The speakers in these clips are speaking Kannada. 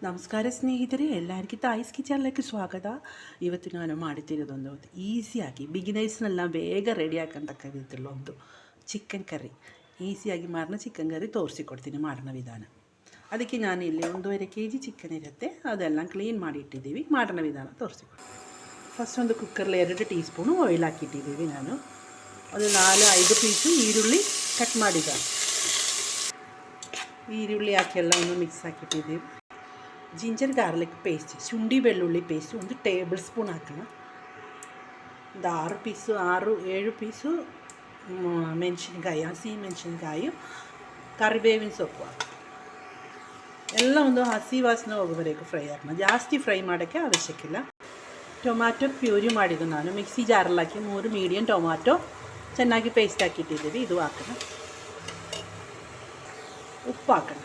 ನಮಸ್ಕಾರ ಸ್ನೇಹಿತರೆ, ಎಲ್ಲರಿಗೂ ತಾಯಿಸ್ ಕಿಚನ್ലേക്ക് ಸ್ವಾಗತ. ಇವತ್ತು ನಾನು ಮಾಡುತ್ತಿರೋದೊಂದು ಈಸಿಯಾಗಿ ಬಿಗಿನರ್ಸ್ನೆಲ್ಲ ಬೇಗ ರೆಡಿ ಹಾಕಂತಕ್ಕ ಒಂದು ಚಿಕನ್ ಕರಿ, ಈಸಿಯಾಗಿ ಮಾರನ ಚಿಕನ್ ಕರಿ ತೋರಿಸಿಕೊಡ್ತೀನಿ ಮಾಡೋಣ ವಿಧಾನ. ಅದಕ್ಕೆ ನಾನು ಇಲ್ಲಿ 1.5 kg ಚಿಕನ್ ಇರುತ್ತೆ, ಅದೆಲ್ಲ ಕ್ಲೀನ್ ಮಾಡಿ ಇಟ್ಟಿದ್ದೀವಿ. ಮಾಡೋಣ ವಿಧಾನ ತೋರಿಸಿಕೊಡ್ತೀನಿ. ಫಸ್ಟ್ ಒಂದು ಕುಕ್ಕರ್ಲಿ 2 ಟೀ ಸ್ಪೂನು ಆಯಿಲ್ ಹಾಕಿಟ್ಟಿದ್ದೀವಿ. ನಾನು ಅದು 4-5 ಪೀಸು ಈರುಳ್ಳಿ ಕಟ್ ಮಾಡಿದ್ದಾರೆ. ಈರುಳ್ಳಿ ಹಾಕಿ ಎಲ್ಲವನ್ನು ಮಿಕ್ಸ್ ಹಾಕಿಟ್ಟಿದ್ದೀವಿ. ಜಿಂಜರ್ ಗಾರ್ಲಿಕ್ ಪೇಸ್ಟ್, ಶುಂಠಿ ಬೆಳ್ಳುಳ್ಳಿ ಪೇಸ್ಟು 1 ಟೇಬಲ್ ಸ್ಪೂನ್ ಹಾಕೋಣ. ಒಂದು 6-7 ಪೀಸು ಮೆಣಸಿನ್ಕಾಯಿ, ಹಸಿ ಮೆಣಸಿನ್ಕಾಯಿ, ಕರಿಬೇವಿನ ಸೊಪ್ಪು ಎಲ್ಲ ಒಂದು ಹಸಿ ವಾಸನೆ ಹೋಗಬೇಕು ಫ್ರೈ ಹಾಕೋಣ. ಜಾಸ್ತಿ ಫ್ರೈ ಮಾಡೋಕ್ಕೆ ಅವಶ್ಯಕಿಲ್ಲ. ಟೊಮ್ಯಾಟೊ ಪ್ಯೂರಿ ಮಾಡಿದ್ದು ನಾನು ಮಿಕ್ಸಿ ಜಾರಲ್ಲಿ ಹಾಕಿ 3 ಮೀಡಿಯಮ್ ಟೊಮ್ಯಾಟೊ ಚೆನ್ನಾಗಿ ಪೇಸ್ಟ್ ಹಾಕಿಟ್ಟಿದ್ದೀವಿ. ಇದು ಹಾಕೋಣ. ಉಪ್ಪು ಹಾಕೋಣ.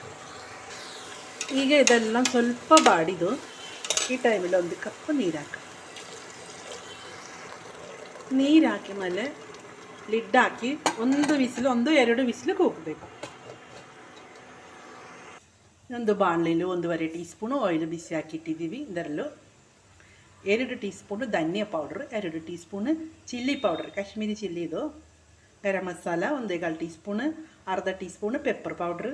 ಈಗ ಇದೆಲ್ಲ ಸ್ವಲ್ಪ ಬಾಡಿದು ಈ ಟೈಮಲ್ಲಿ 1 ಕಪ್ ನೀರು ಹಾಕೋಣ. ನೀರು ಹಾಕಿ ಮೇಲೆ ಲಿಡ್ ಹಾಕಿ 1-2 ವಿಸಿಲು ಕೂಗಬೇಕು. ಒಂದು ಬಾಣಲೆಯಲ್ಲಿ 1.5 ಟೀ ಸ್ಪೂನು ಆಯಿಲ್ ಬಿಸಿ ಹಾಕಿಟ್ಟಿದ್ದೀವಿ. ಇದರಲ್ಲೂ 2 ಟೀ ಸ್ಪೂನು ಧನಿಯಾ powder, 2 teaspoon chilli powder, Kashmiri ಚಿಲ್ಲಿದು, ಗರಂ ಮಸಾಲ 1/4 ಟೀ ಸ್ಪೂನು, ಅರ್ಧ ಟೀ ಸ್ಪೂನು ಪೆಪ್ಪರ್ ಪೌಡ್ರ್,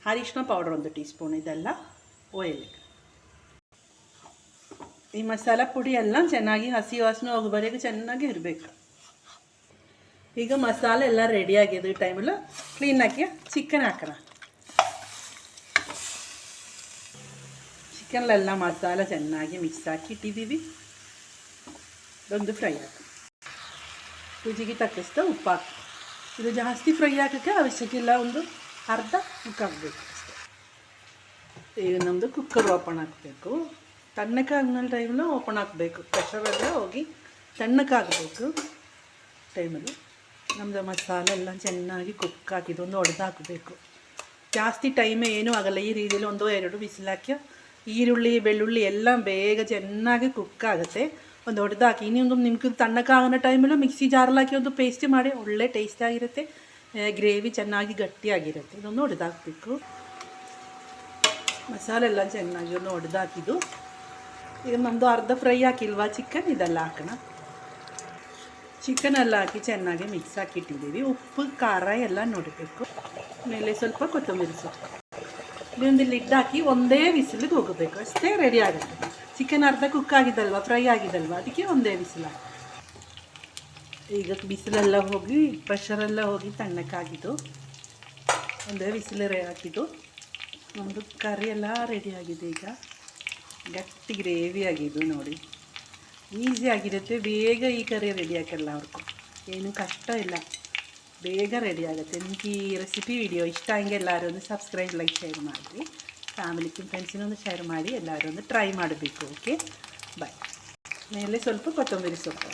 ಅರಿಶಿನ ಪೌಡ್ರ್ 1 ಟೀ ಸ್ಪೂನ್. ಇದೆಲ್ಲ ಆಯಿಲಿಗೆ ಈ ಮಸಾಲ ಪುಡಿ ಎಲ್ಲ ಚೆನ್ನಾಗಿ ಹಸಿ ವಾಸನೆ ಹೋಗೋವರೆಗೂ ಚೆನ್ನಾಗಿ ಇರಬೇಕು. ಈಗ ಮಸಾಲೆ ಎಲ್ಲ ರೆಡಿಯಾಗಿದೆ. ಈ ಟೈಮಲ್ಲಿ ಕ್ಲೀನಾಗಿ ಚಿಕನ್ ಹಾಕೋಣ. ಚಿಕನ್ಲೆಲ್ಲ ಮಸಾಲ ಚೆನ್ನಾಗಿ ಮಿಕ್ಸ್ ಹಾಕಿ ಇಟ್ಟಿದ್ದೀವಿ. ಒಂದು ಫ್ರೈ ಹಾಕಿ ರುಚಿಗೆ ತಕ್ಕಷ್ಟು ಉಪ್ಪು ಹಾಕಿ. ಇದು ಜಾಸ್ತಿ ಫ್ರೈ ಹಾಕೋಕ್ಕೆ ಅವಶ್ಯಕ ಇಲ್ಲ, ಒಂದು ಅರ್ಧ ಮುಕ್ಕಾಗಬೇಕು ಅಷ್ಟೇ. ಈಗ ನಮ್ಮದು ಕುಕ್ಕರ್ ಓಪನ್ ಹಾಕಬೇಕು. ತಣ್ಣಕ್ಕಾದ್ಮೇಲೆ ಟೈಮಲ್ಲಿ ಓಪನ್ ಹಾಕಬೇಕು. ಪ್ರೆಷರಲ್ಲೇ ಹೋಗಿ ತಣ್ಣಕ್ಕಾಗಬೇಕು ಟೈಮಲ್ಲಿ. ನಮ್ಮದು ಮಸಾಲೆ ಎಲ್ಲ ಚೆನ್ನಾಗಿ ಕುಕ್ ಹಾಕಿದ್ದು ಒಂದು ಒಡೆದು ಹಾಕಬೇಕು. ಜಾಸ್ತಿ ಟೈಮೇ ಏನೂ ಆಗೋಲ್ಲ. ಈ ರೀತಿಯಲ್ಲಿ 1-2 ವಿಸಿಲ್ ಹಾಕಿ ಈರುಳ್ಳಿ ಬೆಳ್ಳುಳ್ಳಿ ಎಲ್ಲ ಬೇಗ ಚೆನ್ನಾಗಿ ಕುಕ್ ಆಗುತ್ತೆ. ಒಂದು ಒಡೆದು ಹಾಕಿ ಇನ್ನೊಂದು ನಿಮ್ಗೆ ತಣ್ಣಕ್ಕಾಗೋ ಟೈಮಲ್ಲೂ ಮಿಕ್ಸಿ ಜಾರಲ್ಲಿ ಹಾಕಿ ಒಂದು ಪೇಸ್ಟ್ ಮಾಡಿ ಒಳ್ಳೆ ಟೇಸ್ಟಾಗಿರುತ್ತೆ. ಗ್ರೇವಿ ಚೆನ್ನಾಗಿ ಗಟ್ಟಿಯಾಗಿರುತ್ತೆ. ಇದೊಂದು ಒಡೆದಾಕಬೇಕು. ಮಸಾಲೆ ಎಲ್ಲ ಚೆನ್ನಾಗಿ ಒಂದು ಒಡೆದಾಕಿದ್ದು. ಈಗ ನಮ್ಮದು ಅರ್ಧ ಫ್ರೈ ಹಾಕಿಲ್ವಾ ಚಿಕನ್, ಇದೆಲ್ಲ ಹಾಕೋಣ. ಚಿಕನೆಲ್ಲ ಹಾಕಿ ಚೆನ್ನಾಗಿ ಮಿಕ್ಸ್ ಹಾಕಿಟ್ಟಿದ್ದೀವಿ. ಉಪ್ಪು ಖಾರ ಎಲ್ಲ ನೋಡಬೇಕು. ಮೇಲೆ ಸ್ವಲ್ಪ ಕೊತ್ತಂಬರಿ ಸೊಪ್ಪು. ಇದೊಂದು ಲಿಡ್ ಹಾಕಿ 1 ವಿಸಿಲಿಗೆ ಹೋಗಬೇಕು ಅಷ್ಟೇ, ರೆಡಿ ಆಗುತ್ತೆ. ಚಿಕನ್ ಅರ್ಧ ಕುಕ್ ಆಗಿದ್ದಲ್ವ, ಫ್ರೈ ಆಗಿದ್ದಲ್ವ, ಅದಕ್ಕೆ 1 ವಿಸಿಲ್ ಹಾಕಿ. ಈಗ ಬಿಸಿಲೆಲ್ಲ ಹೋಗಿ ಪ್ರೆಷರೆಲ್ಲ ಹೋಗಿ ತಣ್ಣಕ್ಕಾಗಿದ್ದು 1 ವಿಸಿಲ್ ಹಾಕಿದ್ದು. ನಮ್ಮದು ಕರಿ ಎಲ್ಲ ರೆಡಿಯಾಗಿದೆ. ಈಗ ಗಟ್ಟಿ ಗ್ರೇವಿ ಆಗಿದ್ದು ನೋಡಿ, ಈಸಿ ಆಗಿರುತ್ತೆ. ಬೇಗ ಈ ಕರಿ ರೆಡಿ ಹಾಕಲ್ಲ ಅವ್ರಿಗೂ, ಏನು ಕಷ್ಟ ಇಲ್ಲ, ಬೇಗ ರೆಡಿ ಆಗುತ್ತೆ. ನಿಮಗೆ ಈ ರೆಸಿಪಿ ವಿಡಿಯೋ ಇಷ್ಟ ಹಂಗೆ ಎಲ್ಲರೂ ಒಂದು ಸಬ್ಸ್ಕ್ರೈಬ್, ಲೈಕ್, ಶೇರ್ ಮಾಡಿ. ಫ್ಯಾಮಿಲಿಗೆ ಫ್ರೆಂಡ್ಸಿನೊಂದು ಶೇರ್ ಮಾಡಿ. ಎಲ್ಲರೂ ಒಂದು ಟ್ರೈ ಮಾಡಬೇಕು. ಓಕೆ, ಬಾಯ್. ಮೇಲೆ ಸ್ವಲ್ಪ ಕೊತ್ತಂಬರಿ ಸೊಪ್ಪು.